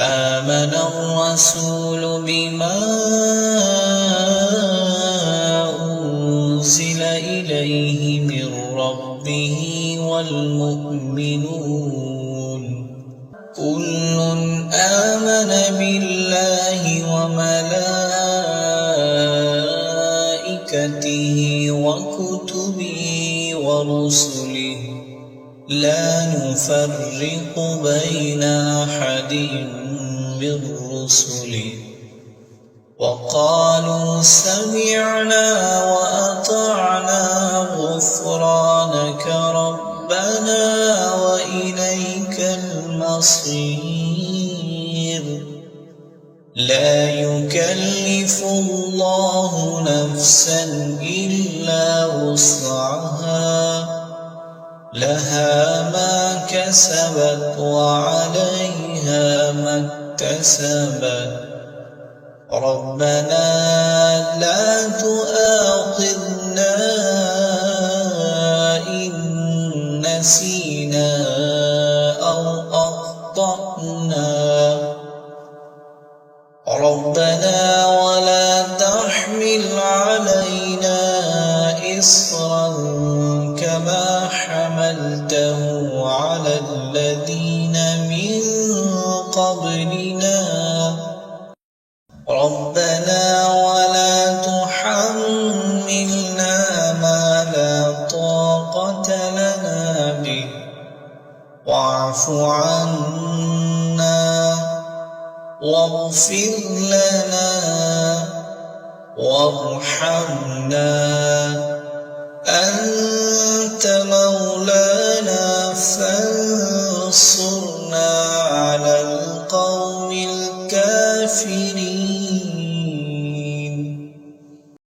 آمن الرسول بما أنزل إليه من ربه والمؤمنون كل آمن بالله وملائكته وكتبه ورسله لا نفرق بين أحد من رسله وقالوا سمعنا وأطعنا غفرانك ربنا وإليك المصير لا يكلف الله نفسا إلا وسعها لها ما كسبت وعليها ما اكتسبت ربنا لا تؤاخذنا إن نسينا أو أخطأنا ربنا ولا تحمل علينا إصرا كما حملته على الذين من قبلنا ربنا ولا تحملنا ما لا طاقة لنا به واعف عنا واغفر لنا وارحمنا أنت مولانا فانصرنا على القوم الكافرين